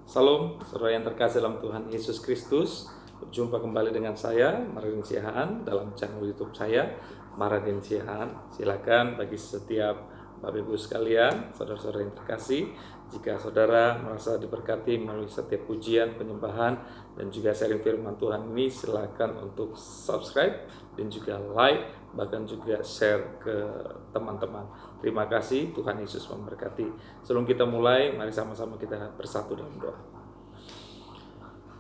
Salam, saudara yang terkasih dalam Tuhan Yesus Kristus. Berjumpa kembali dengan saya, Maradin Siahaan, dalam channel YouTube saya, Maradin Siahaan. Silakan bagi setiap Bapak Ibu sekalian, saudara-saudara yang terkasih, jika saudara merasa diberkati melalui setiap pujian, penyembahan, dan juga sharing firman Tuhan ini, silakan untuk subscribe dan juga like, bahkan juga share ke teman-teman. Terima kasih, Tuhan Yesus memberkati. Sebelum kita mulai, mari sama-sama kita bersatu dalam doa.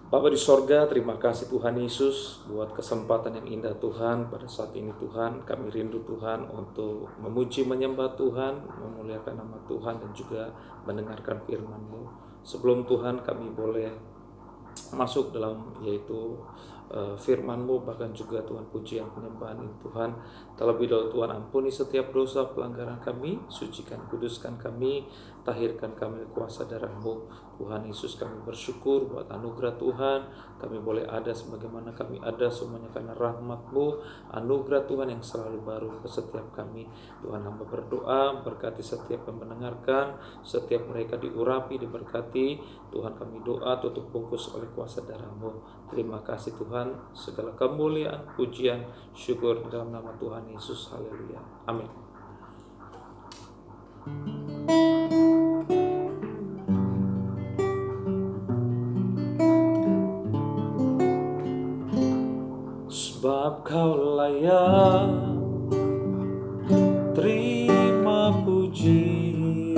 Bapa di sorga, terima kasih Tuhan Yesus buat kesempatan yang indah Tuhan pada saat ini Tuhan. Kami rindu Tuhan untuk memuji menyembah Tuhan, memuliakan nama Tuhan dan juga mendengarkan firman-Mu. Sebelum Tuhan kami boleh masuk dalam yaitu firman-Mu, bahkan juga Tuhan pujian penyembahan ini Tuhan, terlebih dahulu Tuhan ampuni setiap dosa pelanggaran kami, sucikan kuduskan kami, tahirkan kami kuasa darah-Mu. Tuhan Yesus, kami bersyukur buat anugerah Tuhan, kami boleh ada sebagaimana kami ada semuanya karena rahmat-Mu, anugerah Tuhan yang selalu baru ke setiap kami. Tuhan, hamba berdoa berkati setiap yang mendengarkan, setiap mereka diurapi, diberkati. Tuhan, kami doa tutup bungkus oleh kuasa darah-Mu. Terima kasih Tuhan, segala kemuliaan, pujian, syukur dalam nama Tuhan Yesus. Haleluya. Amin. Sebab Kau layak terima pujian,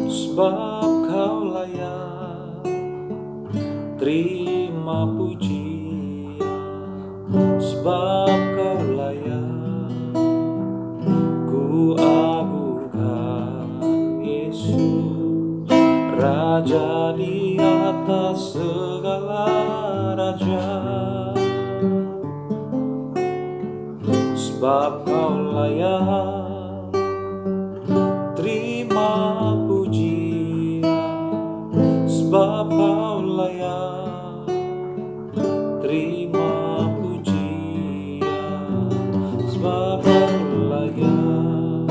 sebab Kau layak terima pujian, sebab Kau layak ku agungkan Yesus, Raja di atas segala raja. Sebab Kau layak terima pujian, sebab Kau layak terima pujian, sebab Kau layak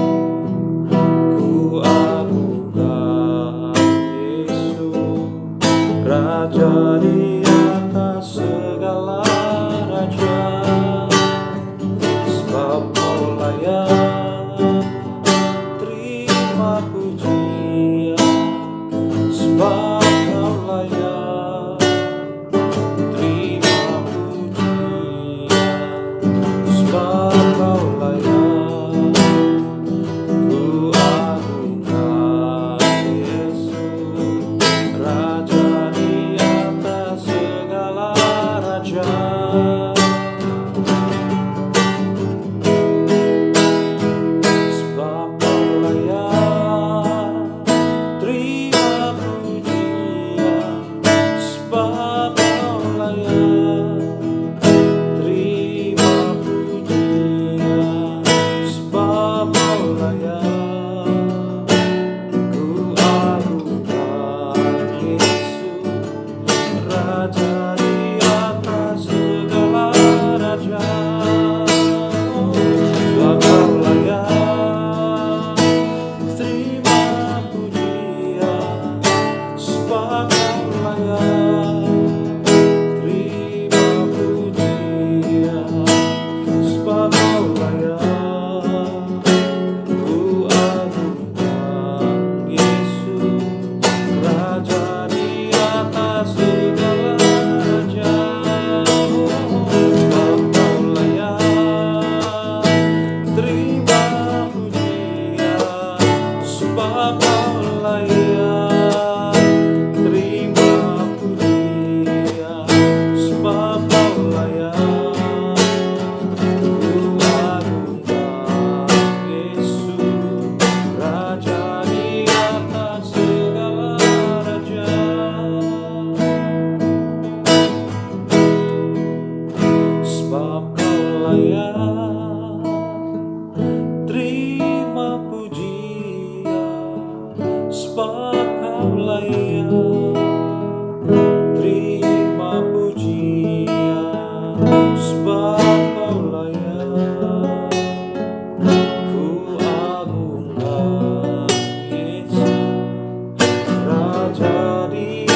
ku agungkan Yesus, Raja di atas segala raja. Sebab Kau layak terima pujian, sebab Kau layak terima pujian, sebab Kau layak ku agungkan Yesus, Raja di atas segala raja. Jadi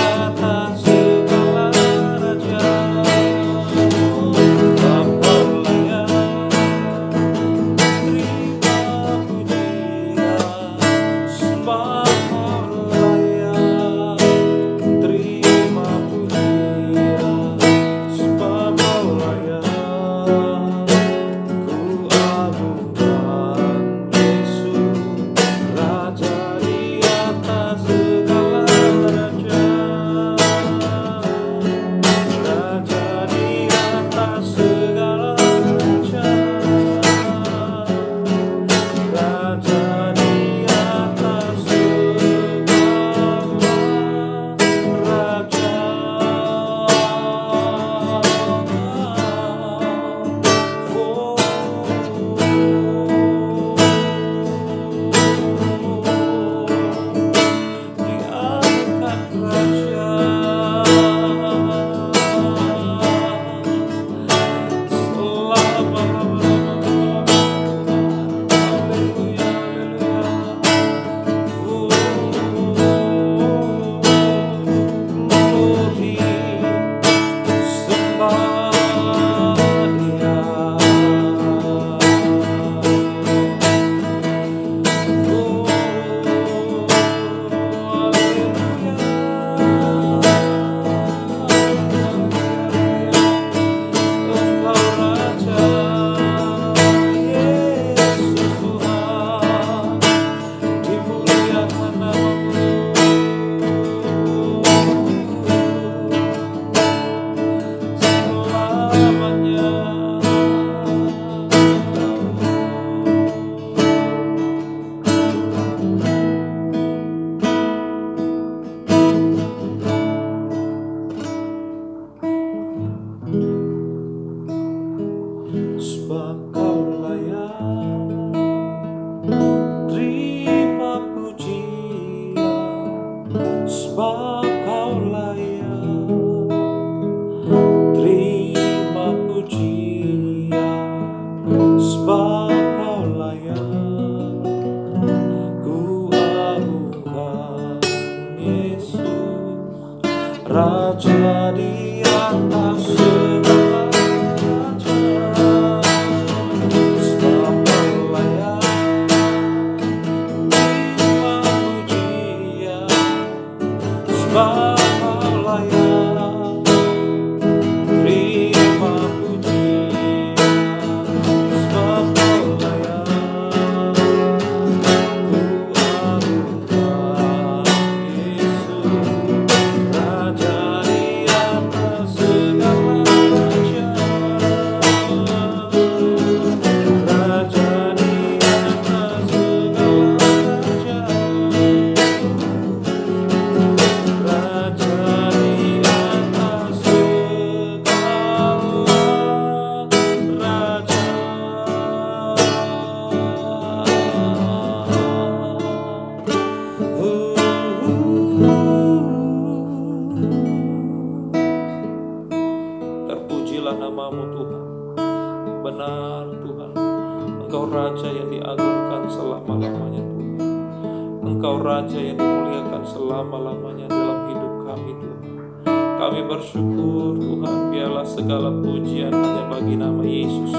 sebab Kau layak terima pujian, sebab Kau layak ku agungkan Yesus, Raja di atas segala raja. Sebab Kau layak terima pujian, sebab Kau layak terima pujian, sebab Kau layak ku agungkan Yesus, Raja di atas segala raja, Raja di atas segala raja, Raja di atas Terpujilah namamu Tuhan. Benar Tuhan, Engkau Raja yang diagungkan selama-lamanya Tuhan. Engkau Raja yang dimuliakan selama-lamanya dalam hidup kami Tuhan. Kami bersyukur Tuhan, biarlah segala pujian hanya bagi nama Yesus,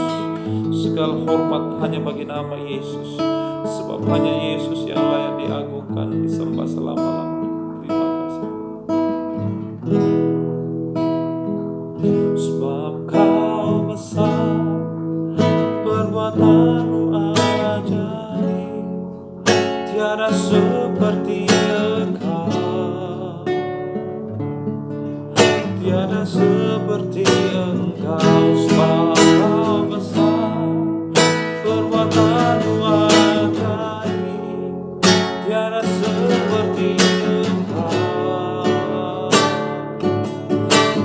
segala hormat hanya bagi nama Yesus, sebab hanya Yesus yang layak diagungkan, disembah selama-lamanya. Terima kasih. Sebab Kau besar, perbuatanmu ajaib, tiada seperti Engkau, tiada seperti Engkau. Sebab Kau besar, perbuatanmu ajaib, tiada seperti Engkau,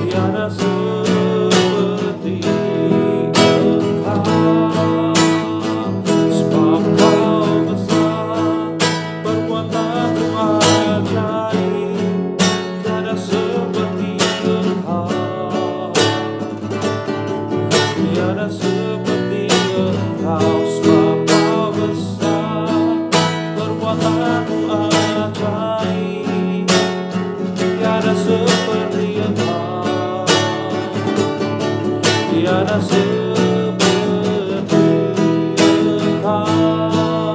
tiada seperti Engkau. Sebab Kau besar, perbuatanmu ajaib, tiada seperti Engkau, tiada seperti Engkau. Sebab Kau besar, perbuatanmu ajaib, tiada seperti Engkau, tiada seperti Engkau.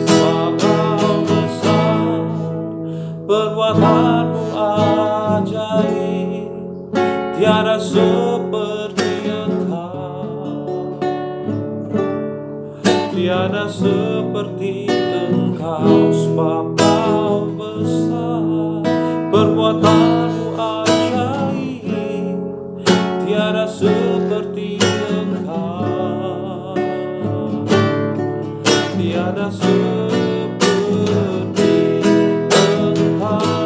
Sebab Kau besar, perbuatanmu ajaib, tiada seperti Engkau, tiada seperti Engkau. Sebab Kau besar, perbuatanmu ajaib, tiada seperti Engkau, tiada seperti Engkau.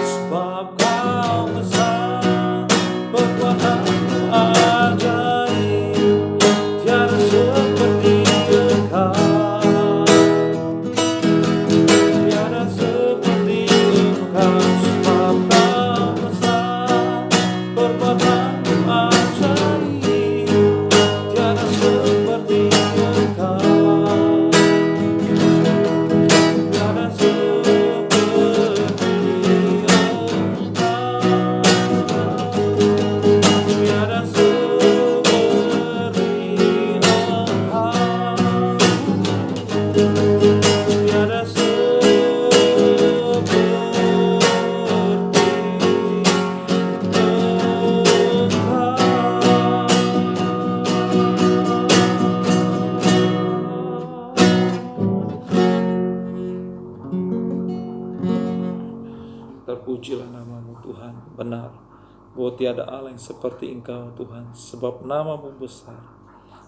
Sebab Kau besar, perbuatanmu ajaib, tiada seperti Engkau, tiada seperti Engkau. Sebab Kau besar, perbuatanmu ajaib, tiada seperti Engkau, tiada seperti Engkau, tiada seperti Engkau, tiada Terpujilah namamu Tuhan. Benar bahwa tiada Allah yang seperti Engkau Tuhan, sebab namamu besar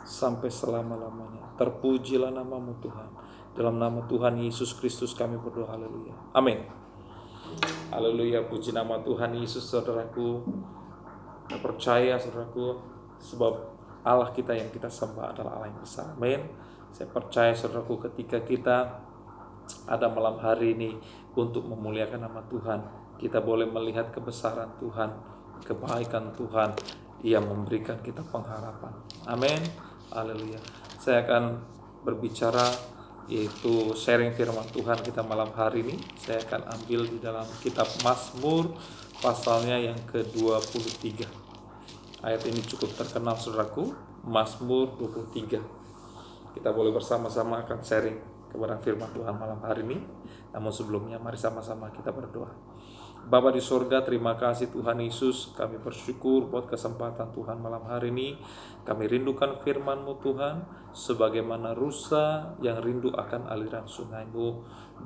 sampai selama-lamanya. Terpujilah namamu Tuhan. Dalam nama Tuhan Yesus Kristus kami berdoa. Haleluya. Amin. Haleluya. Puji nama Tuhan Yesus, saudaraku. Kita percaya, saudaraku, sebab Allah kita yang kita sembah adalah Allah yang besar. Amin. Saya percaya saudaraku, ketika kita ada malam hari ini untuk memuliakan nama Tuhan, kita boleh melihat kebesaran Tuhan, kebaikan Tuhan yang memberikan kita pengharapan. Amin. Haleluya. Saya akan berbicara, yaitu sharing firman Tuhan kita malam hari ini. Saya akan ambil di dalam kitab Mazmur pasalnya yang ke-23. Ayat ini cukup terkenal saudaraku, Mazmur 23. Kita boleh bersama-sama akan sharing kebenaran firman Tuhan malam hari ini. Namun sebelumnya mari sama-sama kita berdoa. Bapa di sorga, terima kasih Tuhan Yesus. Kami bersyukur buat kesempatan Tuhan malam hari ini. Kami rindukan firman-Mu Tuhan, sebagaimana rusa yang rindu akan aliran sungai-Mu.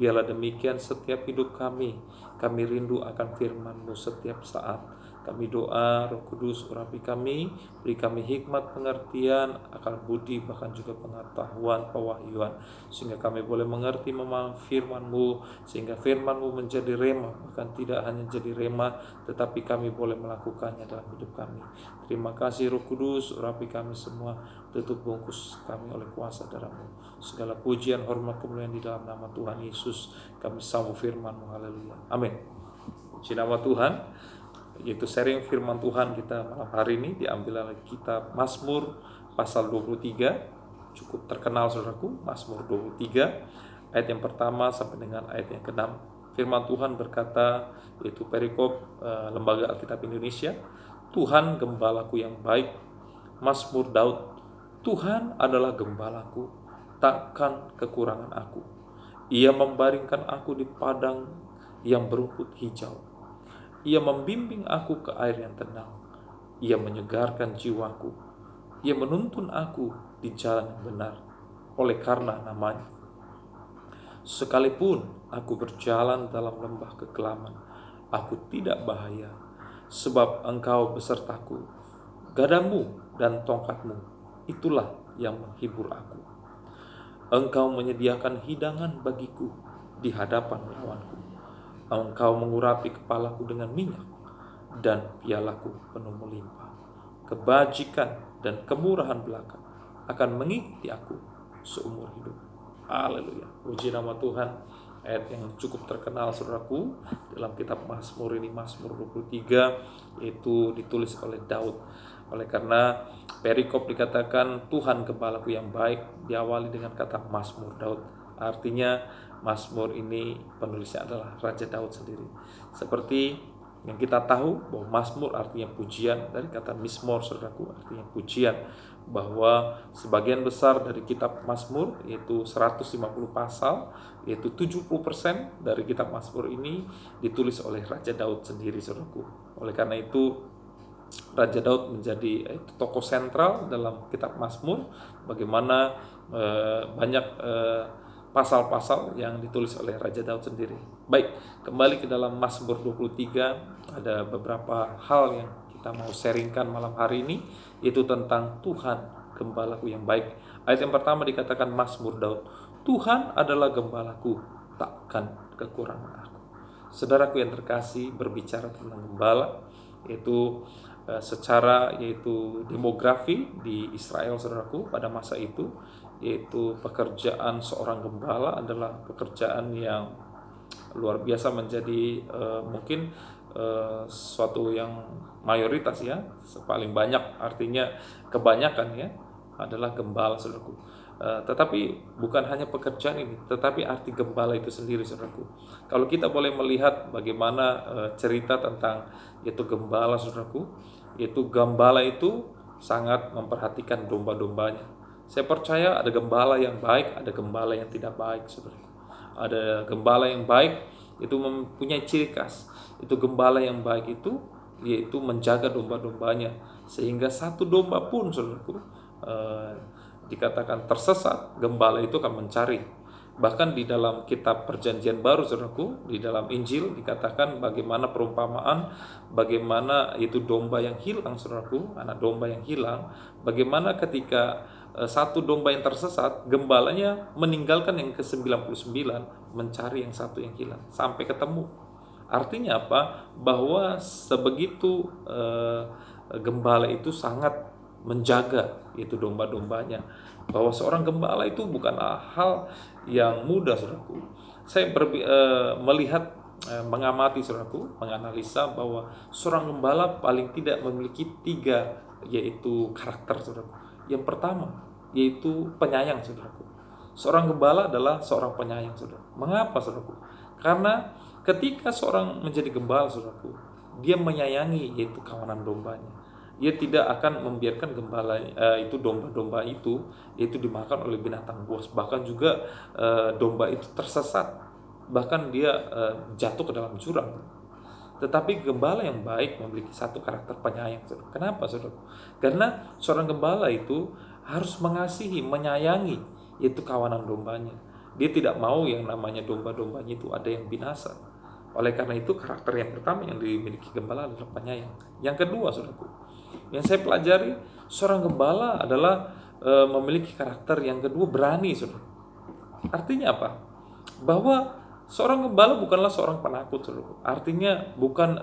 Biarlah demikian setiap hidup kami. Kami rindu akan firman-Mu setiap saat. Kami doa, Roh Kudus urapi kami, beri kami hikmat, pengertian, akal budi, bahkan juga pengetahuan, pewahyuan, sehingga kami boleh mengerti memahami firman-Mu, sehingga firman-Mu menjadi rema, bahkan tidak hanya jadi rema, tetapi kami boleh melakukannya dalam hidup kami. Terima kasih Roh Kudus, urapi kami semua, tutup bungkus kami oleh kuasa darah-Mu. Segala pujian, hormat, kemuliaan di dalam nama Tuhan Yesus, kami sambut firman-Mu. Haleluya. Amin. Puji nama Tuhan. Yaitu sharing firman Tuhan kita malam hari ini diambil dari kitab Mazmur pasal 23. Cukup terkenal saudaraku, Mazmur 23 ayat yang pertama sampai dengan ayat yang ke-6. Firman Tuhan berkata, yaitu perikop Lembaga Alkitab Indonesia, Tuhan gembalaku yang baik. Mazmur Daud, Tuhan adalah gembalaku, takkan kekurangan aku. Ia membaringkan aku di padang yang berumput hijau. Ia membimbing aku ke air yang tenang. Ia menyegarkan jiwaku. Ia menuntun aku di jalan yang benar oleh karena namanya. Sekalipun aku berjalan dalam lembah kekelaman, aku tidak bahaya, sebab Engkau besertaku. Gadamu dan tongkatmu, itulah yang menghibur aku. Engkau menyediakan hidangan bagiku di hadapan lawanku. Engkau mengurapi kepalaku dengan minyak, dan pialaku penuh melimpah. Kebajikan dan kemurahan belaka akan mengikuti aku seumur hidup. Haleluya. Puji nama Tuhan. Ayat yang cukup terkenal saudaraku dalam kitab Mazmur ini, Mazmur 23, itu ditulis oleh Daud. Oleh karena perikop dikatakan Tuhan gembalaku yang baik, diawali dengan kata Mazmur Daud. Artinya Mazmur ini penulisnya adalah Raja Daud sendiri. Seperti yang kita tahu bahwa Mazmur artinya pujian, dari kata Mizmor saudaraku artinya pujian, bahwa sebagian besar dari kitab Mazmur, yaitu 150 pasal, yaitu 70% dari kitab Mazmur ini ditulis oleh Raja Daud sendiri saudaraku. Oleh karena itu Raja Daud menjadi tokoh sentral dalam kitab Mazmur, bagaimana banyak pasal-pasal yang ditulis oleh Raja Daud sendiri. Baik, kembali ke dalam Mazmur 23, ada beberapa hal yang kita mau sharingkan malam hari ini, yaitu tentang Tuhan gembalaku yang baik. Ayat yang pertama dikatakan Mazmur Daud, Tuhan adalah gembalaku, takkan kekurangan aku. Saudaraku yang terkasih, berbicara tentang gembala, yaitu secara yaitu demografi di Israel saudaraku pada masa itu, yaitu pekerjaan seorang gembala adalah pekerjaan yang luar biasa, menjadi mungkin suatu yang mayoritas ya, paling banyak, artinya kebanyakan ya adalah gembala saudaraku. Tetapi bukan hanya pekerjaan ini, tetapi arti gembala itu sendiri saudaraku. Kalau kita boleh melihat bagaimana cerita tentang yaitu gembala saudaraku, yaitu gembala itu sangat memperhatikan domba-dombanya. Saya percaya ada gembala yang baik, ada gembala yang tidak baik saudaraku. Ada gembala yang baik itu mempunyai ciri khas. Itu gembala yang baik itu yaitu menjaga domba-dombanya, sehingga satu domba pun saudaraku dikatakan tersesat, gembala itu akan mencari. Bahkan di dalam kitab Perjanjian Baru saudaraku, di dalam Injil dikatakan bagaimana perumpamaan, bagaimana itu domba yang hilang saudaraku, anak domba yang hilang, bagaimana ketika satu domba yang tersesat, gembalanya meninggalkan yang ke-99 mencari yang satu yang hilang sampai ketemu. Artinya apa? Bahwa sebegitu gembala itu sangat menjaga itu domba-dombanya. bahwa seorang gembala itu bukanlah hal yang mudah, saudaraku. Saya melihat, mengamati, saudaraku, menganalisa bahwa seorang gembala paling tidak memiliki tiga, yaitu karakter, saudaraku. Yang pertama yaitu penyayang, saudaraku. Seorang gembala adalah seorang penyayang, saudara. Mengapa, saudaraku? Karena ketika seorang menjadi gembala, saudaraku, dia menyayangi yaitu kawanan dombanya. Ia tidak akan membiarkan gembala itu domba-domba itu dimakan oleh binatang buas, bahkan juga domba itu tersesat, bahkan dia jatuh ke dalam jurang. Tetapi gembala yang baik memiliki satu karakter penyayang, saudara. Kenapa, saudara? Karena seorang gembala itu harus mengasihi, menyayangi yaitu kawanan dombanya. Dia tidak mau yang namanya domba-dombanya itu ada yang binasa. Oleh karena itu, karakter yang pertama yang dimiliki gembala adalah penyayang. Yang kedua, saudaraku, yang saya pelajari, seorang gembala adalah memiliki karakter yang kedua, berani, saudara. Artinya apa? Bahwa seorang gembala bukanlah seorang penakut, saudara. Artinya bukan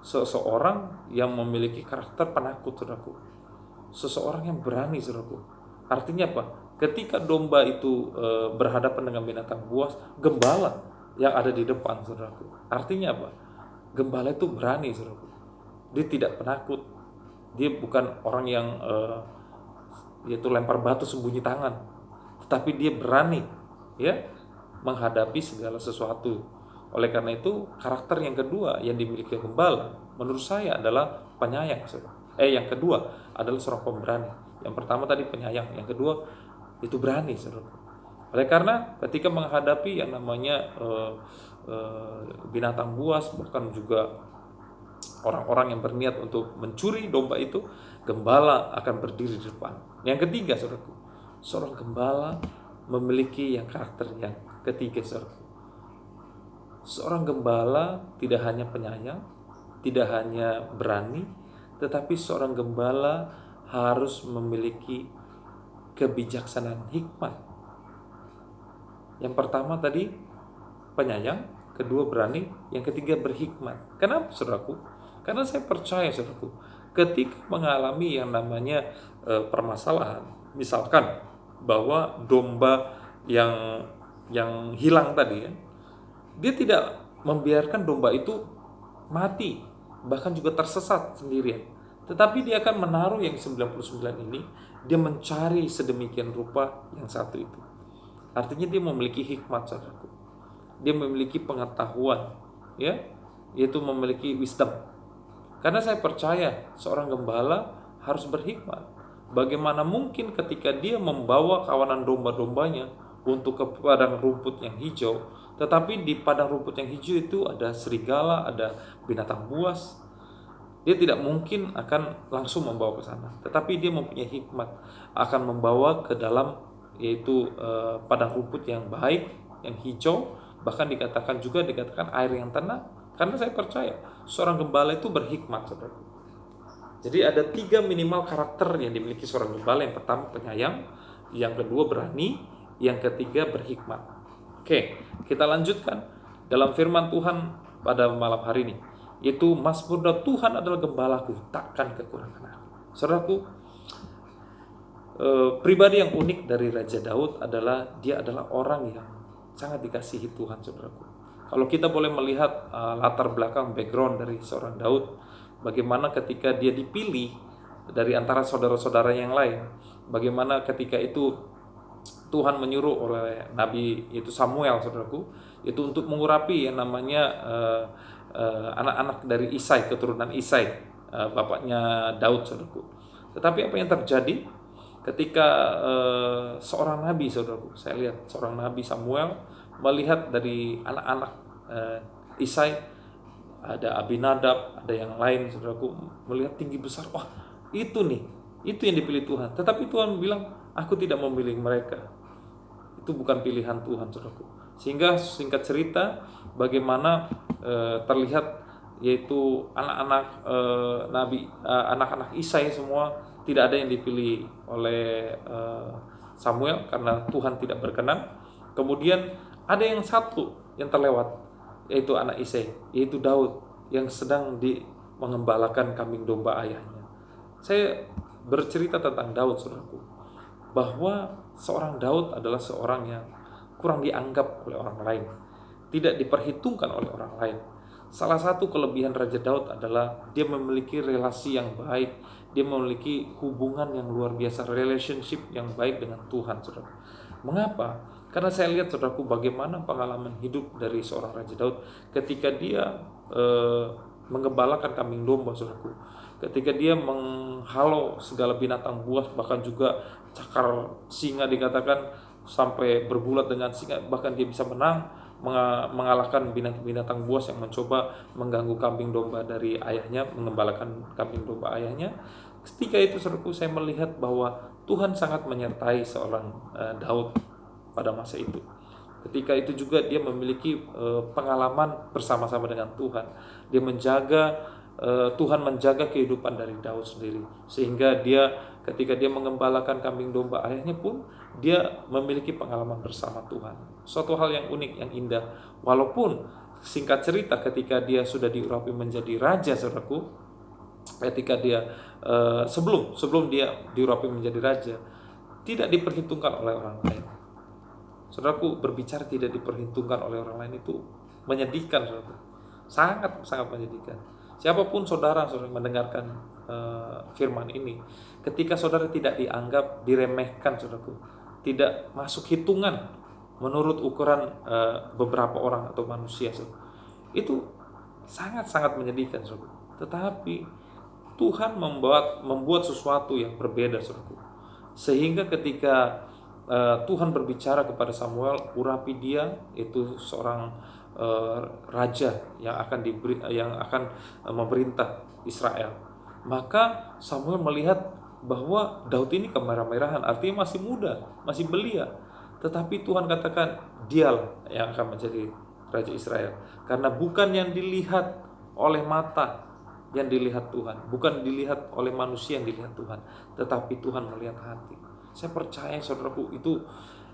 seseorang yang memiliki karakter penakut, saudaraku. Seseorang yang berani, saudaraku. Artinya apa? Ketika domba itu berhadapan dengan binatang buas, gembala yang ada di depan, saudaraku. Artinya apa? Gembala itu berani, saudaraku. Dia tidak penakut. Dia bukan orang yang yaitu lempar batu sembunyi tangan, tetapi dia berani, ya, menghadapi segala sesuatu. Oleh karena itu, karakter yang kedua yang dimiliki gembala menurut saya adalah penyayang, saudara. Yang kedua adalah seorang pemberani. Yang pertama tadi penyayang, yang kedua itu berani, saudara. Oleh karena ketika menghadapi yang namanya binatang buas, bahkan juga orang-orang yang berniat untuk mencuri domba itu, gembala akan berdiri di depan. Yang ketiga, saudaraku, seorang gembala memiliki yang karakter yang ketiga, saudaraku. Seorang gembala tidak hanya penyayang, tidak hanya berani, tetapi seorang gembala harus memiliki kebijaksanaan, hikmat. Yang pertama tadi penyayang, kedua berani, yang ketiga berhikmat. Kenapa, saudaraku? Karena saya percaya, saudaraku, ketika mengalami yang namanya permasalahan, misalkan bahwa domba yang hilang tadi, ya, dia tidak membiarkan domba itu mati, bahkan juga tersesat sendirian. Tetapi dia akan menaruh yang 99 ini, dia mencari sedemikian rupa yang satu itu. Artinya dia memiliki hikmat, saudaraku. Dia memiliki pengetahuan, ya, yaitu memiliki wisdom. Karena saya percaya seorang gembala harus berhikmat. Bagaimana mungkin ketika dia membawa kawanan domba-dombanya untuk ke padang rumput yang hijau, tetapi di padang rumput yang hijau itu ada serigala, ada binatang buas. Dia tidak mungkin akan langsung membawa ke sana, tetapi dia mempunyai hikmat, akan membawa ke dalam yaitu padang rumput yang baik, yang hijau, bahkan dikatakan air yang tenang. Karena saya percaya seorang gembala itu berhikmat, saudara. Jadi ada 3 minimal karakter yang dimiliki seorang gembala. Yang pertama penyayang, yang kedua berani, yang ketiga berhikmat. Oke, kita lanjutkan dalam firman Tuhan pada malam hari ini, yaitu Mazmur, Tuhan adalah gembalaku, takkan kekurangan aku. Saudaraku, pribadi yang unik dari Raja Daud adalah dia adalah orang yang sangat dikasihi Tuhan, saudaraku. Kalau kita boleh melihat latar belakang background dari seorang Daud, bagaimana ketika dia dipilih dari antara saudara-saudara yang lain, bagaimana ketika itu Tuhan menyuruh oleh Nabi itu Samuel, saudaraku, itu untuk mengurapi yang namanya anak-anak dari Isai, keturunan Isai, bapaknya Daud, saudaraku. Tetapi apa yang terjadi ketika seorang nabi, saudaraku, saya lihat seorang nabi Samuel melihat dari anak-anak Isai, ada Abinadab, ada yang lain, saudaraku, melihat tinggi besar, wah itu nih, itu yang dipilih Tuhan. Tetapi Tuhan bilang, aku tidak memilih mereka, itu bukan pilihan Tuhan, saudaraku. Sehingga singkat cerita, bagaimana terlihat yaitu anak-anak nabi, anak-anak Isai semua tidak ada yang dipilih oleh Samuel karena Tuhan tidak berkenan. Kemudian ada yang satu yang terlewat, yaitu anak Isai, yaitu Daud, yang sedang mengembalakan kambing domba ayahnya. Saya bercerita tentang Daud, saudaraku. bahwa seorang Daud adalah seorang yang kurang dianggap oleh orang lain, tidak diperhitungkan oleh orang lain. Salah satu kelebihan Raja Daud adalah dia memiliki relasi yang baik, dia memiliki hubungan yang luar biasa, relationship yang baik dengan Tuhan, saudara. Mengapa? Karena saya lihat, saudaraku, bagaimana pengalaman hidup dari seorang Raja Daud ketika dia mengembalakan kambing domba, saudaraku. Ketika dia menghalau segala binatang buas, bahkan juga cakar singa dikatakan sampai bergulat dengan singa, bahkan dia bisa mengalahkan binatang-binatang buas yang mencoba mengganggu kambing domba dari ayahnya, mengembalakan kambing domba ayahnya. Ketika itu, saudaraku, saya melihat bahwa Tuhan sangat menyertai seorang Daud pada masa itu. Ketika itu juga dia memiliki pengalaman bersama-sama dengan Tuhan. Dia Tuhan menjaga kehidupan dari Daud sendiri, sehingga ketika dia mengembalakan kambing domba ayahnya pun dia memiliki pengalaman bersama Tuhan. Suatu hal yang unik, yang indah. Walaupun singkat cerita, ketika dia sudah diurapi menjadi raja, saudaraku, ketika dia sebelum dia diurapi menjadi raja, tidak diperhitungkan oleh orang lain. Saudaraku, berbicara tidak diperhitungkan oleh orang lain itu menyedihkan, saudaraku. Sangat menyedihkan. Siapapun saudara mendengarkan firman ini, ketika saudara tidak dianggap, diremehkan, saudaraku, tidak masuk hitungan menurut ukuran beberapa orang atau manusia, saudara, itu sangat menyedihkan, saudaraku. Tetapi Tuhan membuat sesuatu yang berbeda, saudaraku, sehingga ketika Tuhan berbicara kepada Samuel, urapi dia, itu seorang raja yang akan memerintah Israel. Maka Samuel melihat bahwa Daud ini kemerah-merahan, artinya masih muda, masih belia. Tetapi Tuhan katakan, dialah yang akan menjadi raja Israel. Karena bukan yang dilihat oleh mata yang dilihat Tuhan, bukan dilihat oleh manusia yang dilihat Tuhan, tetapi Tuhan melihat hati. Saya percaya, saudaraku, itu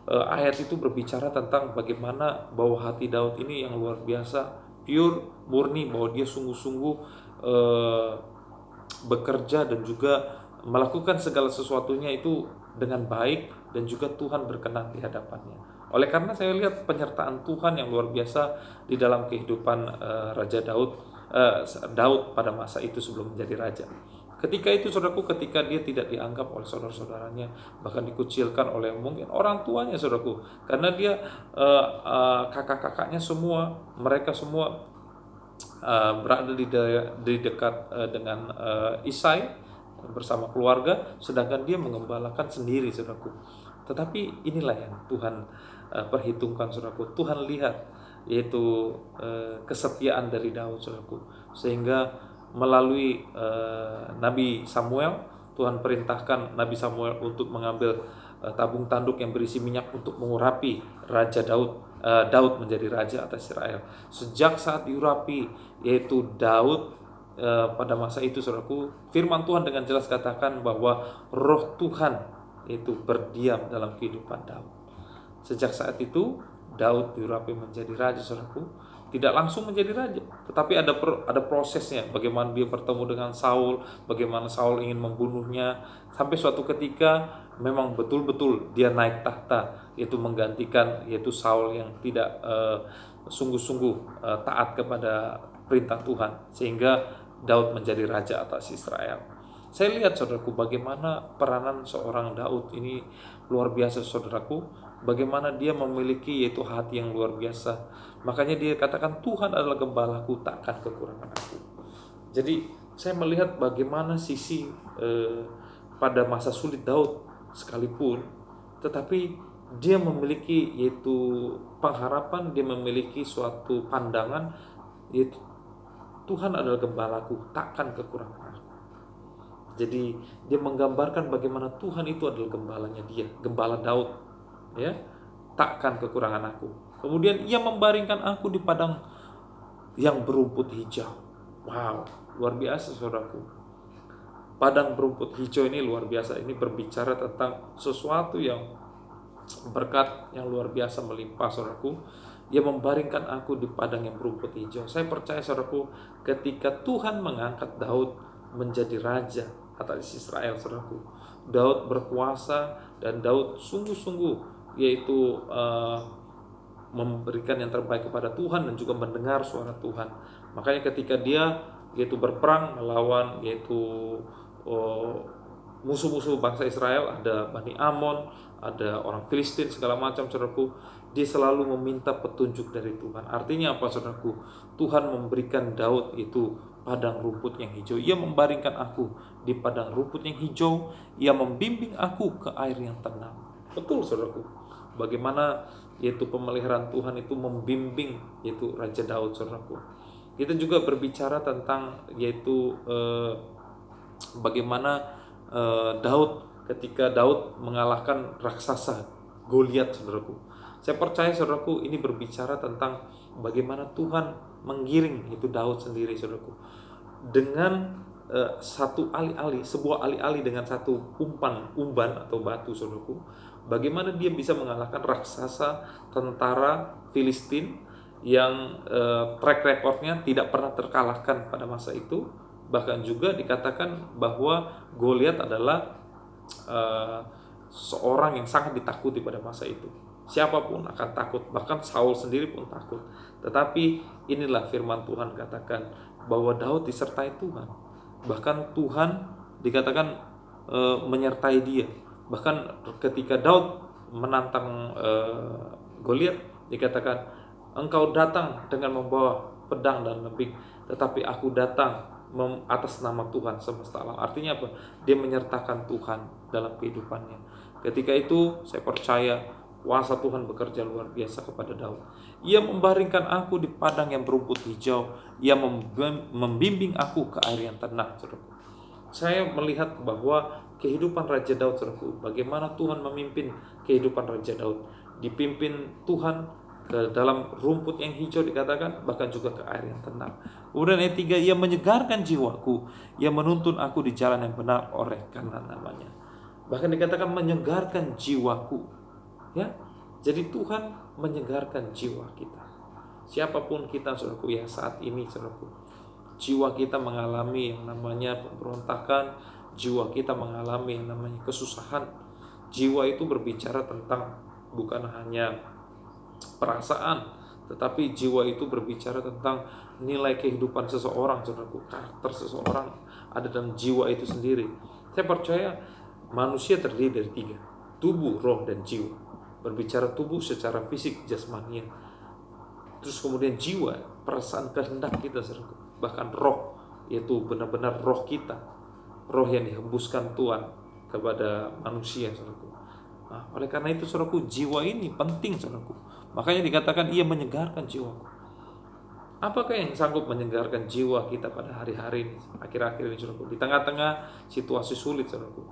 ayat itu berbicara tentang bagaimana bahwa hati Daud ini yang luar biasa, pure, murni, bahwa dia sungguh-sungguh bekerja dan juga melakukan segala sesuatunya itu dengan baik, dan juga Tuhan berkenan di hadapannya. Oleh karena saya lihat penyertaan Tuhan yang luar biasa di dalam kehidupan Raja Daud pada masa itu sebelum menjadi raja. Ketika itu, saudaraku, ketika dia tidak dianggap oleh saudara-saudaranya, bahkan dikucilkan oleh mungkin orang tuanya, saudaraku, karena dia kakak-kakaknya semua, mereka semua berada di dekat dengan Isai bersama keluarga, sedangkan dia mengembalakan sendiri, saudaraku. Tetapi inilah yang Tuhan perhitungkan, saudaraku. Tuhan lihat, yaitu kesetiaan dari Daud, saudaraku, sehingga melalui Nabi Samuel, Tuhan perintahkan Nabi Samuel untuk mengambil tabung tanduk yang berisi minyak untuk mengurapi Raja Daud menjadi raja atas Israel. Sejak saat diurapi, yaitu Daud, pada masa itu, saudaraku, firman Tuhan dengan jelas katakan bahwa roh Tuhan itu berdiam dalam kehidupan Daud. Sejak saat itu Daud diurapi menjadi raja, saudaraku. Tidak langsung menjadi raja, tetapi ada prosesnya. Bagaimana dia bertemu dengan Saul, bagaimana Saul ingin membunuhnya, sampai suatu ketika memang betul-betul dia naik tahta, yaitu menggantikan yaitu Saul yang tidak sungguh-sungguh taat kepada perintah Tuhan, sehingga Daud menjadi raja atas Israel. Saya lihat, saudaraku, bagaimana peranan seorang Daud ini luar biasa, saudaraku. Bagaimana dia memiliki yaitu hati yang luar biasa. Makanya dia katakan, Tuhan adalah gembalaku, takkan kekurangan aku. Jadi saya melihat bagaimana sisi pada masa sulit Daud sekalipun, tetapi dia memiliki yaitu pengharapan, dia memiliki suatu pandangan, yaitu Tuhan adalah gembalaku, takkan kekurangan aku. Jadi dia menggambarkan bagaimana Tuhan itu adalah gembalanya dia, gembala Daud, ya, takkan kekurangan aku. Kemudian ia membaringkan aku di padang yang berumput hijau. Wow, luar biasa, saudaraku. Padang berumput hijau ini luar biasa. Ini berbicara tentang sesuatu yang berkat yang luar biasa melimpah, saudaraku. Dia membaringkan aku di padang yang berumput hijau. Saya percaya, saudaraku, ketika Tuhan mengangkat Daud menjadi raja atas Israel, saudaraku, Daud berkuasa dan Daud sungguh-sungguh yaitu memberikan yang terbaik kepada Tuhan dan juga mendengar suara Tuhan. Makanya ketika dia yaitu berperang melawan yaitu musuh-musuh bangsa Israel, ada Bani Amon, ada orang Filistin segala macam, saudaraku, dia selalu meminta petunjuk dari Tuhan. Artinya apa, saudaraku? Tuhan memberikan Daud itu padang rumput yang hijau. Ia membaringkan aku di padang rumput yang hijau. Ia membimbing aku ke air yang tenang. Betul, saudaraku. Bagaimana yaitu pemeliharaan Tuhan itu membimbing yaitu Raja Daud, saudaraku. Kita juga berbicara tentang yaitu bagaimana Daud ketika Daud mengalahkan raksasa Goliat, saudaraku. Saya percaya, saudaraku, ini berbicara tentang bagaimana Tuhan menggiring itu Daud sendiri, saudaraku, dengan satu alih-alih, sebuah alih-alih dengan satu umban atau batu, saudaraku. Bagaimana dia bisa mengalahkan raksasa tentara Filistin yang track recordnya tidak pernah terkalahkan pada masa itu. Bahkan juga dikatakan bahwa Goliat adalah seorang yang sangat ditakuti pada masa itu. Siapapun akan takut, bahkan Saul sendiri pun takut. Tetapi inilah firman Tuhan katakan bahwa Daud disertai Tuhan. Bahkan Tuhan dikatakan menyertai dia. Bahkan ketika Daud menantang Goliat, dikatakan, engkau datang dengan membawa pedang dan lembing, tetapi aku datang atas nama Tuhan semesta alam. Artinya apa? Dia menyertakan Tuhan dalam kehidupannya. Ketika itu saya percaya kuasa Tuhan bekerja luar biasa kepada Daud. Ia membaringkan aku di padang yang berumput hijau. Ia membimbing aku ke air yang tenang, saudaraku. Saya melihat bahwa kehidupan Raja Daud, saudaraku, bagaimana Tuhan memimpin kehidupan Raja Daud. Dipimpin Tuhan ke dalam rumput yang hijau, dikatakan, bahkan juga ke air yang tenang. Kemudian ayat 3, ia menyegarkan jiwaku, ia menuntun aku di jalan yang benar oleh karena namanya. Bahkan dikatakan menyegarkan jiwaku, ya. Jadi Tuhan menyegarkan jiwa kita. Siapapun kita, saudaraku, ya, saat ini, saudaraku, jiwa kita mengalami yang namanya pemberontakan, jiwa kita mengalami yang namanya kesusahan. Jiwa itu berbicara tentang bukan hanya perasaan, tetapi jiwa itu berbicara tentang nilai kehidupan seseorang, saudaraku. Karakter seseorang ada dalam jiwa itu sendiri. Saya percaya manusia terdiri dari 3, tubuh, roh, dan jiwa. Berbicara tubuh secara fisik, jasmania. Terus kemudian jiwa, perasaan, kehendak kita, saudaraku. Bahkan roh, yaitu benar-benar roh kita, roh yang dihembuskan Tuhan kepada manusia, saudaraku. Nah, oleh karena itu, saudaraku, jiwa ini penting, saudaraku. Makanya dikatakan ia menyegarkan jiwaku. Apakah yang sanggup menyegarkan jiwa kita pada hari-hari ini, akhir-akhir ini, saudaraku, di tengah-tengah situasi sulit, saudaraku?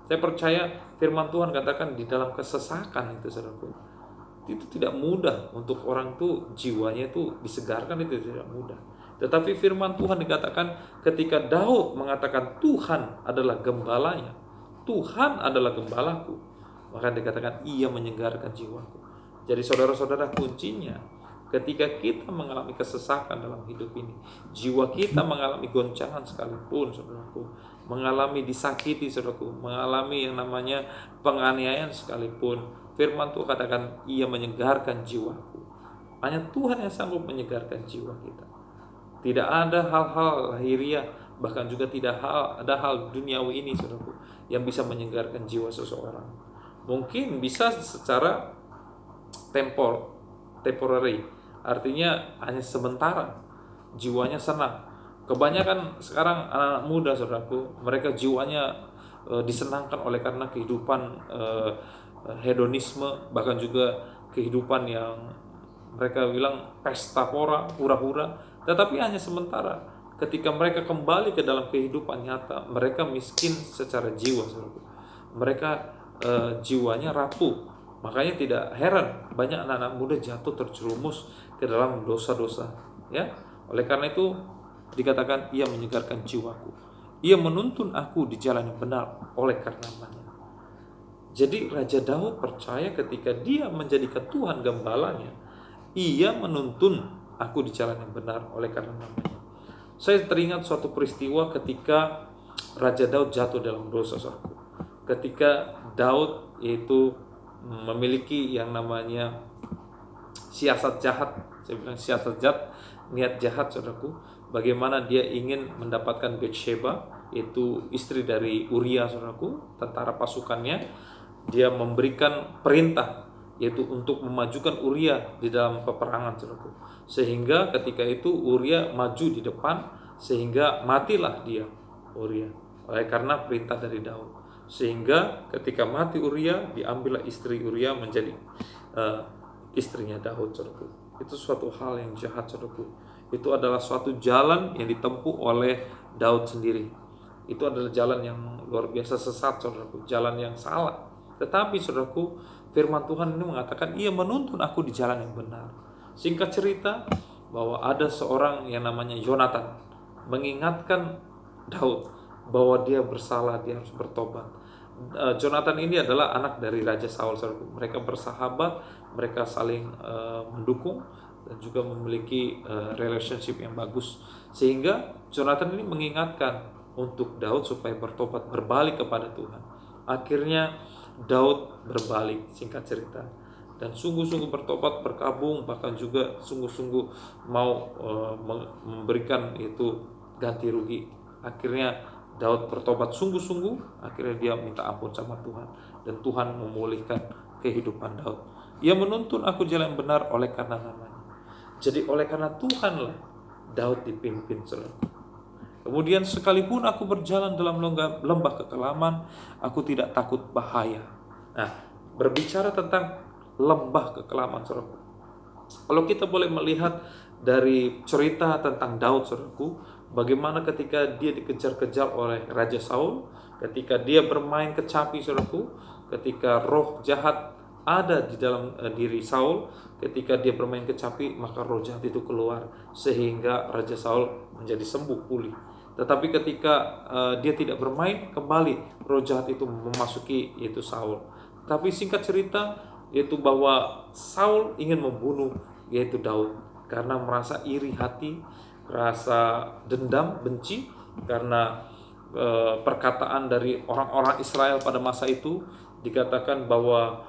Saya percaya firman Tuhan katakan di dalam kesesakan itu, saudaraku, itu tidak mudah untuk orang itu jiwanya itu disegarkan, itu tidak mudah. Tetapi firman Tuhan dikatakan ketika Daud mengatakan Tuhan adalah gembalanya, Tuhan adalah gembalaku, maka dikatakan ia menyegarkan jiwaku. Jadi saudara-saudara, kuncinya ketika kita mengalami kesesakan dalam hidup ini, jiwa kita mengalami goncangan sekalipun, saudaraku, mengalami disakiti, saudaraku, mengalami yang namanya penganiayaan sekalipun, firman Tuhan katakan ia menyegarkan jiwaku. Hanya Tuhan yang sanggup menyegarkan jiwa kita. Tidak ada hal-hal lahiriah, bahkan juga tidak ada hal duniawi ini, saudaraku, yang bisa menyegarkan jiwa seseorang. Mungkin bisa secara temporary, artinya hanya sementara, jiwanya senang. Kebanyakan sekarang anak-anak muda, saudaraku, mereka jiwanya disenangkan oleh karena kehidupan hedonisme, bahkan juga kehidupan yang mereka bilang pesta pora, hura-hura, tetapi hanya sementara. Ketika mereka kembali ke dalam kehidupan nyata, mereka miskin secara jiwa, saudaraku. Mereka jiwanya rapuh. Makanya tidak heran banyak anak-anak muda jatuh terjerumus ke dalam dosa-dosa, ya. Oleh karena itu dikatakan ia menyegarkan jiwaku, ia menuntun aku di jalan yang benar oleh karena namanya. Jadi Raja Daud percaya ketika dia menjadikan Tuhan gembalanya, ia menuntun aku di jalan yang benar oleh karena namanya. Saya teringat suatu peristiwa ketika Raja Daud jatuh dalam dosa, saudaraku. ketika Daud yaitu memiliki yang namanya siasat jahat. Saya bilang siasat jahat, niat jahat, saudaraku. Bagaimana dia ingin mendapatkan Bathsheba, yaitu istri dari Uria, saudaraku, tentara pasukannya. Dia memberikan perintah, yaitu untuk memajukan Uria di dalam peperangan, saudaraku. Sehingga ketika itu Uria maju di depan, sehingga matilah dia, Uria, oleh karena perintah dari Daud. Sehingga ketika mati Uria, diambillah istri Uria menjadi istrinya Daud, saudaraku. Itu suatu hal yang jahat, saudaraku. Itu adalah suatu jalan yang ditempuh oleh Daud sendiri. Itu adalah jalan yang luar biasa sesat, saudaraku, jalan yang salah. Tetapi saudaraku, firman Tuhan ini mengatakan ia menuntun aku di jalan yang benar. Singkat cerita, bahwa ada seorang yang namanya Yonatan mengingatkan Daud bahwa dia bersalah, dia harus bertobat. Jonathan ini adalah anak dari Raja Saul, saudaraku. Mereka bersahabat, mereka saling mendukung dan juga memiliki relationship yang bagus. Sehingga Jonathan ini mengingatkan untuk Daud supaya bertobat, berbalik kepada Tuhan. Akhirnya Daud berbalik, singkat cerita, dan sungguh-sungguh bertobat, berkabung, bahkan juga sungguh-sungguh mau memberikan itu ganti rugi. Akhirnya Daud bertobat sungguh-sungguh, akhirnya dia minta ampun sama Tuhan, dan Tuhan memulihkan kehidupan Daud. Ia menuntun aku jalan yang benar oleh karena namanya. Jadi oleh karena Tuhanlah Daud dipimpin, saudaraku. Kemudian sekalipun aku berjalan dalam lembah kekelaman, aku tidak takut bahaya. Nah, berbicara tentang lembah kekelaman, saudaraku. Kalau kita boleh melihat dari cerita tentang Daud, saudaraku, bagaimana ketika dia dikejar-kejar oleh Raja Saul, ketika dia bermain kecapi, saudaraku, ketika roh jahat ada di dalam diri Saul, ketika dia bermain kecapi, maka roh jahat itu keluar, sehingga Raja Saul menjadi sembuh, pulih. Tetapi ketika dia tidak bermain, kembali roh jahat itu memasuki yaitu Saul. Tapi singkat cerita, yaitu bahwa Saul ingin membunuh yaitu Daud karena merasa iri hati, rasa dendam, benci karena perkataan dari orang-orang Israel pada masa itu. Dikatakan bahwa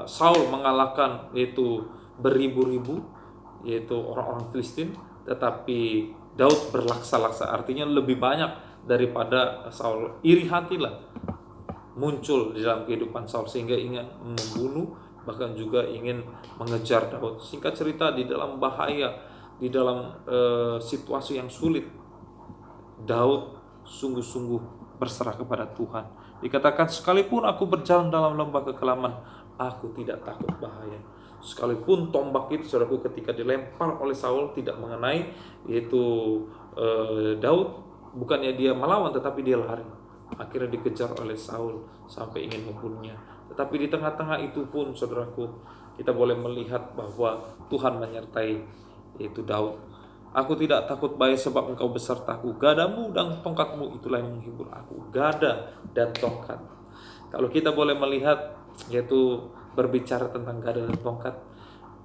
Saul mengalahkan yaitu beribu-ribu yaitu orang-orang Filistin, tetapi Daud berlaksa-laksa, artinya lebih banyak daripada Saul. Iri hatilah muncul di dalam kehidupan Saul sehingga ingin membunuh, bahkan juga ingin mengejar Daud. Singkat cerita, di dalam bahaya, di dalam situasi yang sulit, Daud sungguh-sungguh berserah kepada Tuhan. Dikatakan, sekalipun aku berjalan dalam lembah kekelaman, aku tidak takut bahaya. Sekalipun tombak itu, saudaraku, ketika dilempar oleh Saul tidak mengenai yaitu Daud, bukannya dia melawan, tetapi dia lari. Akhirnya dikejar oleh Saul sampai ingin membunuhnya. Tetapi di tengah-tengah itu pun, saudaraku, kita boleh melihat bahwa Tuhan menyertai yaitu Daud. Aku tidak takut bahaya sebab engkau besertaku. Gadamu dan tongkatmu itulah yang menghibur aku. Gada dan tongkat. Kalau kita boleh melihat yaitu berbicara tentang gada dan tongkat,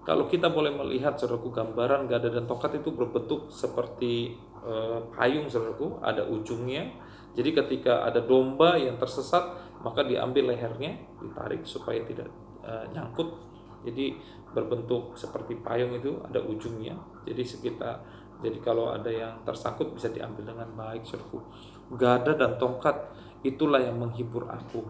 kalau kita boleh melihat, saudaraku, gambaran gada dan tongkat itu berbentuk seperti payung, saudaraku, ada ujungnya. Jadi ketika ada domba yang tersesat, maka diambil lehernya, ditarik supaya tidak nyangkut. Jadi berbentuk seperti payung, itu ada ujungnya. Jadi kalau ada yang tersangkut bisa diambil dengan baik, saudaraku. Gada dan tongkat itulah yang menghibur aku.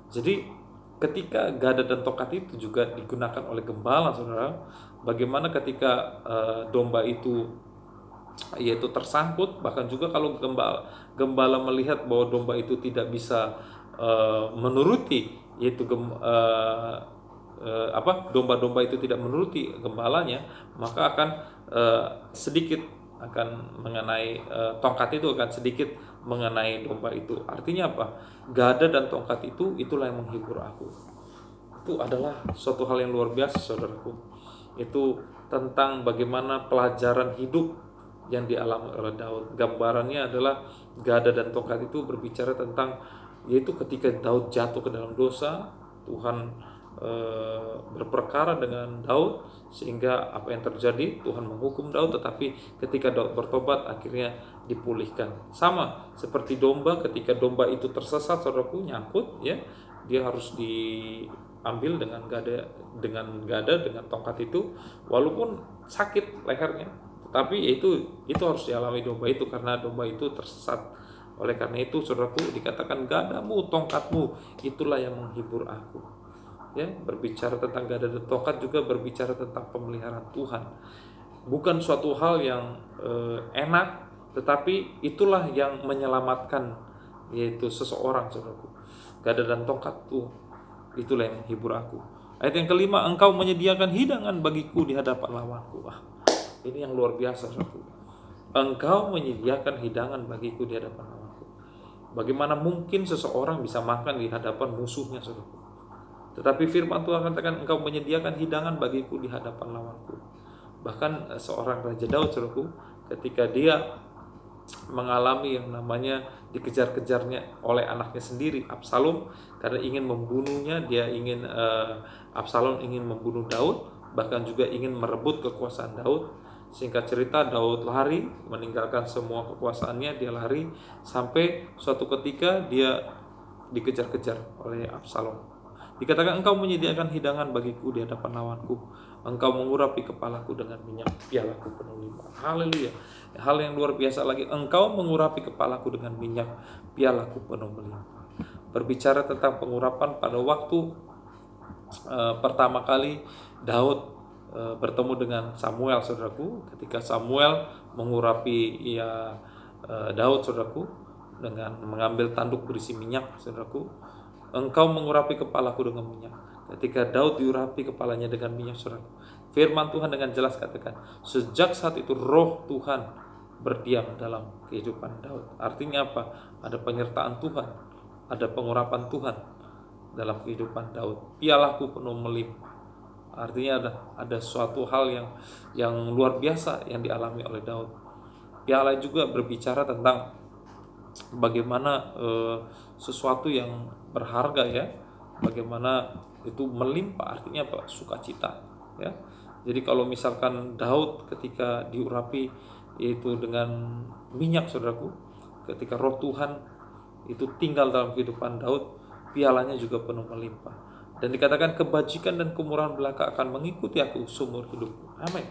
Jadi ketika gada dan tongkat itu juga digunakan oleh gembala, saudara. Bagaimana ketika domba itu yaitu tersangkut, bahkan juga kalau gembala melihat bahwa domba itu tidak bisa menuruti yaitu domba-domba itu tidak menuruti gembalanya, maka akan sedikit akan mengenai tongkat itu akan sedikit mengenai domba itu. Artinya apa? Gada dan tongkat itu itulah yang menghibur aku. Itu adalah suatu hal yang luar biasa, saudaraku. Itu tentang bagaimana pelajaran hidup yang dialami oleh Daud. Gambarannya adalah gada dan tongkat itu berbicara tentang yaitu ketika Daud jatuh ke dalam dosa, Tuhan berperkara dengan Daud, sehingga apa yang terjadi, Tuhan menghukum Daud, tetapi ketika Daud bertobat akhirnya dipulihkan. Sama seperti domba, ketika domba itu tersesat, saudaraku, nyangkut ya, dia harus diambil dengan dengan tongkat itu, walaupun sakit lehernya, tetapi itu harus dialami domba itu karena domba itu tersesat. Oleh karena itu, saudaraku, dikatakan gadamu, tongkatmu, itulah yang menghibur aku. Ya, berbicara tentang gada dan tongkat juga berbicara tentang pemeliharaan Tuhan. Bukan suatu hal yang enak, tetapi itulah yang menyelamatkan, yaitu seseorang, saudaraku. Gada dan tongkat itulah yang menghibur aku. Ayat yang kelima, engkau menyediakan hidangan bagiku di hadapan lawanku. Ini yang luar biasa, saudaraku. Engkau menyediakan hidangan bagiku di hadapan lawanku. Bagaimana mungkin seseorang bisa makan di hadapan musuhnya, saudaraku? Tetapi firman Tuhan katakan, engkau menyediakan hidangan bagiku di hadapan lawanku. Bahkan seorang Raja Daud, saudaraku, ketika dia mengalami yang namanya dikejar-kejarnya oleh anaknya sendiri, Absalom, karena ingin membunuhnya, Absalom ingin membunuh Daud, bahkan juga ingin merebut kekuasaan Daud. Singkat cerita, Daud lari, meninggalkan semua kekuasaannya, dia lari sampai suatu ketika dia dikejar-kejar oleh Absalom. Dikatakan, engkau menyediakan hidangan bagiku di hadapan lawanku, engkau mengurapi kepalaku dengan minyak, pialaku penuh limpah. Haleluya. Hal yang luar biasa lagi, engkau mengurapi kepalaku dengan minyak, pialaku penuh melimpah. Berbicara tentang pengurapan, pada waktu pertama kali Daud bertemu dengan Samuel, saudaraku, ketika Samuel mengurapi Daud, saudaraku, dengan mengambil tanduk berisi minyak, saudaraku, engkau mengurapi kepalaku dengan minyak. Ketika Daud diurapi kepalanya dengan minyak, saudaraku, firman Tuhan dengan jelas katakan, sejak saat itu roh Tuhan berdiam dalam kehidupan Daud. Artinya apa? Ada penyertaan Tuhan, ada pengurapan Tuhan dalam kehidupan Daud. Pialaku penuh melimpah. Artinya ada suatu hal yang luar biasa yang dialami oleh Daud. Piala juga berbicara tentang bagaimana sesuatu yang berharga, ya, bagaimana itu melimpah, artinya apa? Sukacita, ya. Jadi kalau misalkan Daud ketika diurapi yaitu dengan minyak, saudaraku, ketika roh Tuhan itu tinggal dalam kehidupan Daud, pialanya juga penuh melimpah. Dan dikatakan kebajikan dan kemurahan belaka akan mengikuti aku seumur hidupku. Amin.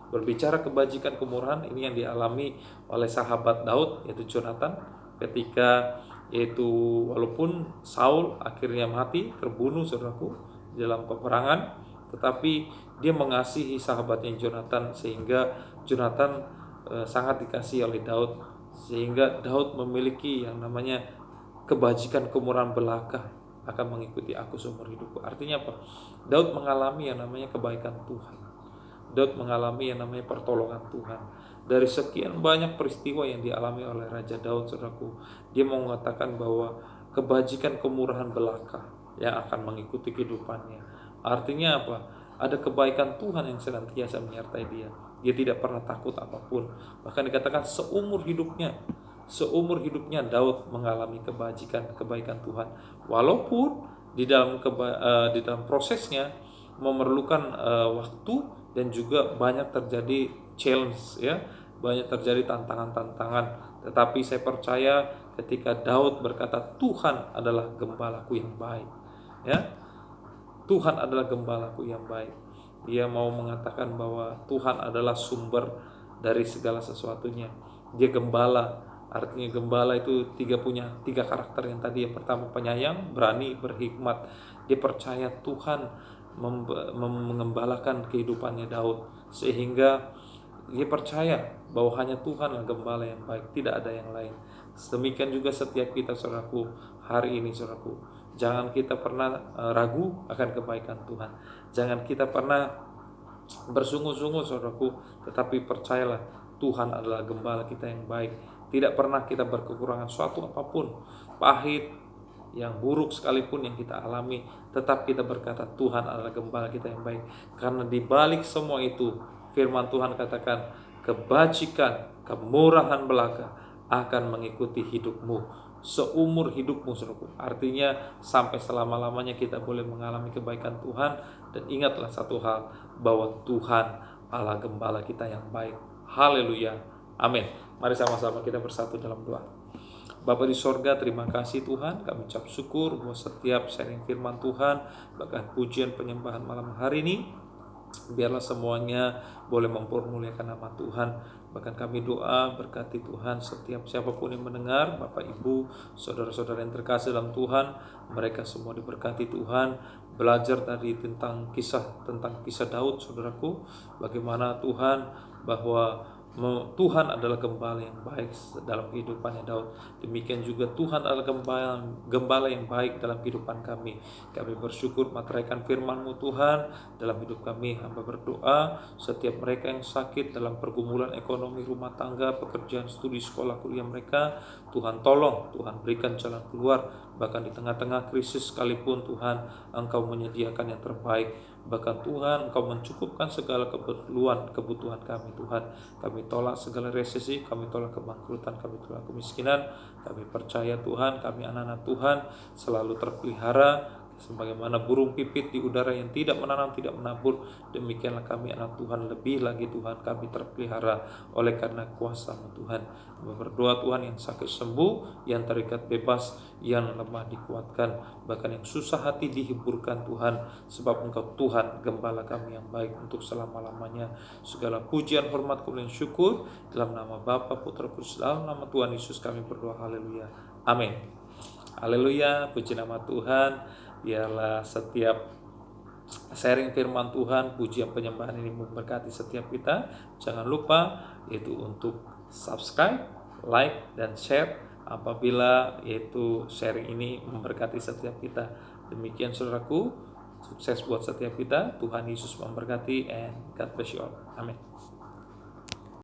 Berbicara kebajikan kemurahan, ini yang dialami oleh sahabat Daud, yaitu Jonathan, ketika yaitu walaupun Saul akhirnya mati, terbunuh, saudaraku, dalam peperangan, tetapi dia mengasihi sahabatnya Jonathan, sehingga Jonathan sangat dikasihi oleh Daud, sehingga Daud memiliki yang namanya kebajikan kemurahan belaka akan mengikuti aku seumur hidupku. Artinya apa? Daud mengalami yang namanya kebaikan Tuhan. Daud mengalami yang namanya pertolongan Tuhan. Dari sekian banyak peristiwa yang dialami oleh Raja Daud, saudaraku, dia mau mengatakan bahwa kebajikan kemurahan belaka yang akan mengikuti kehidupannya. Artinya apa? Ada kebaikan Tuhan yang senantiasa menyertai dia. Dia tidak pernah takut apapun. Bahkan dikatakan seumur hidupnya Daud mengalami kebaikan Tuhan, walaupun di dalam prosesnya memerlukan waktu dan juga banyak terjadi challenge, ya, banyak terjadi tantangan-tantangan. Tetapi saya percaya ketika Daud berkata, Tuhan adalah gembalaku yang baik, ya, Tuhan adalah gembalaku yang baik. Dia mau mengatakan bahwa Tuhan adalah sumber dari segala sesuatunya. Dia gembala. Artinya gembala itu punya tiga karakter yang tadi. Yang pertama penyayang, berani, berhikmat. Dia percaya Tuhan mengembalakan kehidupannya Daud, sehingga dia percaya bahwa hanya Tuhanlah gembala yang baik, tidak ada yang lain. Demikian juga setiap kita, saudaraku, hari ini, saudaraku, jangan kita pernah ragu akan kebaikan Tuhan. Jangan kita pernah bersungut-sungut, saudaraku, tetapi percayalah Tuhan adalah gembala kita yang baik. Tidak pernah kita berkekurangan suatu apapun, pahit, yang buruk sekalipun yang kita alami, tetap kita berkata Tuhan adalah gembala kita yang baik. Karena di balik semua itu, firman Tuhan katakan kebajikan, kemurahan belaka akan mengikuti hidupmu seumur hidupmu, saudaraku. Artinya sampai selama-lamanya kita boleh mengalami kebaikan Tuhan. Dan ingatlah satu hal, bahwa Tuhan Allah Gembala kita yang baik. Haleluya, amin. Mari sama-sama kita bersatu dalam doa. Bapa di sorga, terima kasih Tuhan. Kami ucap syukur bahwa setiap sharing firman Tuhan, bahkan pujian penyembahan malam hari ini, biarlah semuanya boleh mempermuliakan nama Tuhan. Bahkan kami doa berkati Tuhan setiap siapapun yang mendengar, Bapak Ibu, saudara-saudara yang terkasih dalam Tuhan, mereka semua diberkati Tuhan. Belajar tadi tentang kisah Daud, saudaraku, bagaimana Tuhan, bahwa Tuhan adalah gembala yang baik dalam kehidupannya Daud. Demikian juga Tuhan adalah gembala yang baik dalam kehidupan kami. Kami bersyukur materaikan firman-Mu Tuhan dalam hidup kami. Hamba berdoa setiap mereka yang sakit dalam pergumulan ekonomi rumah tangga, pekerjaan, studi, sekolah, kuliah mereka, Tuhan tolong, Tuhan berikan jalan keluar. Bahkan di tengah-tengah krisis sekalipun Tuhan, Engkau menyediakan yang terbaik. Bahkan Tuhan, Engkau mencukupkan segala kebutuhan kami Tuhan. Kami tolak segala resesi, kami tolak kebangkrutan, kami tolak kemiskinan. Kami percaya Tuhan, kami anak-anak Tuhan selalu terpelihara sebagaimana burung pipit di udara yang tidak menanam, tidak menabur. Demikianlah kami anak Tuhan, lebih lagi Tuhan, kami terpelihara oleh karena kuasa-Mu Tuhan. Kami berdoa Tuhan, yang sakit sembuh, yang terikat bebas, yang lemah dikuatkan, bahkan yang susah hati dihiburkan Tuhan, sebab Engkau Tuhan gembala kami yang baik untuk selama-lamanya. Segala pujian, hormat, kemuliaan, syukur dalam nama Bapa, Putra, Kudus, dalam nama Tuhan Yesus kami berdoa. Haleluya, amin. Haleluya, puji nama Tuhan. Biarlah setiap sharing firman Tuhan, pujian penyembahan ini memberkati setiap kita. Jangan lupa yaitu untuk subscribe, like, dan share apabila yaitu sharing ini memberkati setiap kita. Demikian saudaraku, sukses buat setiap kita. Tuhan Yesus memberkati, and God bless you all. Amin.